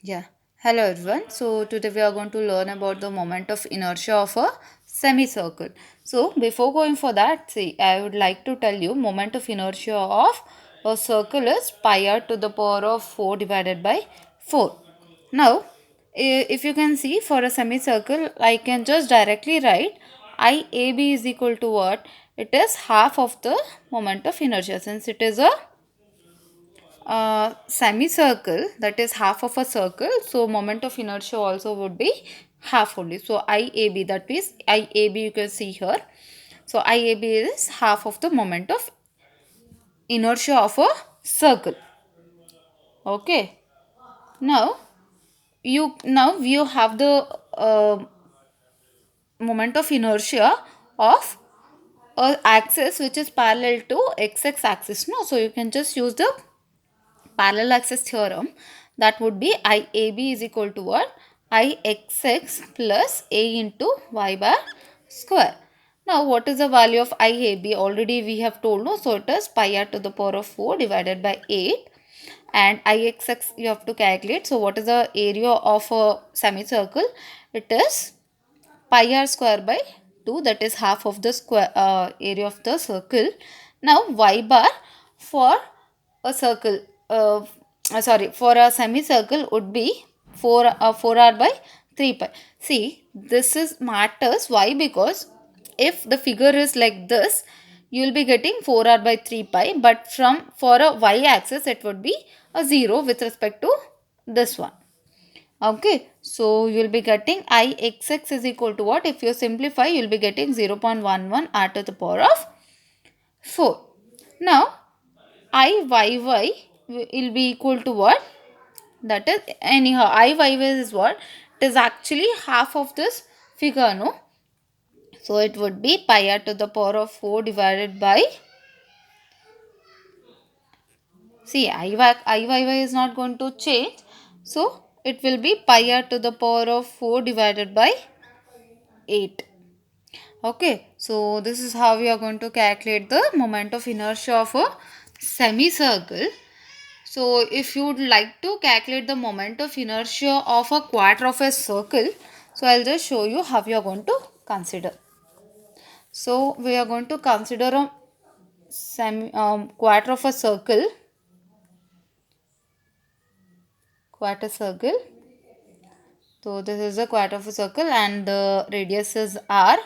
Yeah. Hello everyone. So today we are going to learn about the moment of inertia of a semicircle. So before going for that, see, I would like to tell you moment of inertia of a circle is pi r to the power of 4 divided by 4. Now, if you can see for a semicircle, I can just directly write IAB is equal to what? It is half of the moment of inertia since it is a semicircle, that is half of a circle, so moment of inertia also would be half only. So IAB, that is IAB, you can see here. So IAB is half of the moment of inertia of a circle. Okay. Now you have the moment of inertia of a axis which is parallel to x axis. No, so you can just use the parallel axis theorem. That would be IAB is equal to what? IXX plus A into y bar square. Now what is the value of IAB? Already we have told, no, so it is pi r to the power of 4 divided by 8, and IXX you have to calculate. So what is the area of a semicircle? It is pi r square by 2, that is half of the square area of the circle. Now y bar for a circle, sorry, for a semicircle would be 4r by 3 pi. See, this is matters. Why? Because if the figure is like this, you will be getting 4r by 3 pi, but from for a y axis it would be a 0 with respect to this one. Okay, so you'll be getting Ixx is equal to what? If you simplify, you'll be getting 0.11 r to the power of 4. Now, Iyy will be equal to what? That is, anyhow, Iyy is what? It is actually half of this figure, no? So, it would be pi r to the power of 4 divided by, see, Iyy is not going to change. So, it will be pi r to the power of 4 divided by 8. Okay, so this is how we are going to calculate the moment of inertia of a semicircle. So if you would like to calculate the moment of inertia of a quarter of a circle, so I'll just show you how you are going to consider. So we are going to consider a quarter of a circle, quarter circle. So this is a quarter of a circle and the radius is r,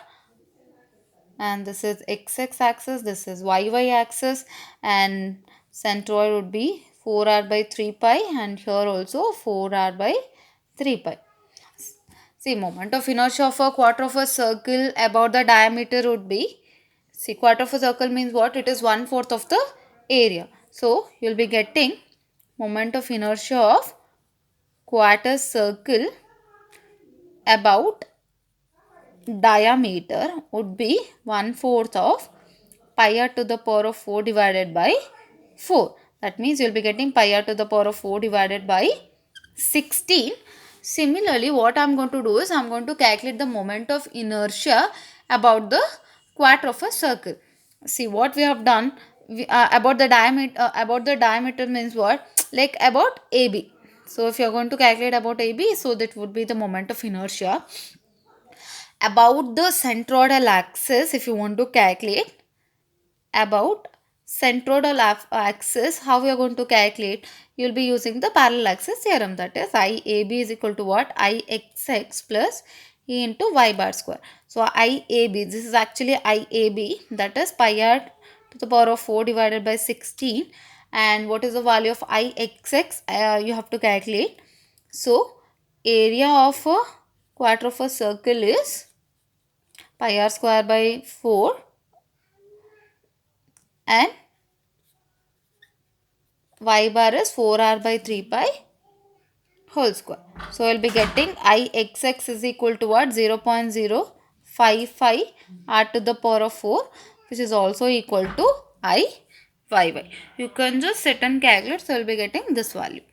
and this is x axis, this is y axis, and centroid would be 4r by 3 pi, and here also 4r by 3 pi. See, moment of inertia of a quarter of a circle about the diameter would be, see, quarter of a circle means what? It is 1/4 of the area. So you'll be getting moment of inertia of quarter circle about diameter would be 1/4 of pi r to the power of 4 divided by 4. That means you will be getting pi r to the power of 4 divided by 16. Similarly, what I am going to do is I am going to calculate the moment of inertia about the quarter of a circle. See what we have done, about the diameter. About the diameter means what? Like about AB. So if you are going to calculate about AB, so that would be the moment of inertia. About the centroidal axis, if you want to calculate about centroidal axis, how we are going to calculate? You will be using the parallel axis theorem, that is IAB is equal to what? IXX plus E into y bar square. So IAB, this is actually IAB, that is pi r to the power of 4 divided by 16, and what is the value of IXX? You have to calculate. So area of a quarter of a circle is pi r square by 4, and y bar is 4r by 3 pi whole square. So, we will be getting Ixx is equal to what? 0.055 r to the power of 4, which is also equal to Iyy. You can just sit and calculate, so you will be getting this value.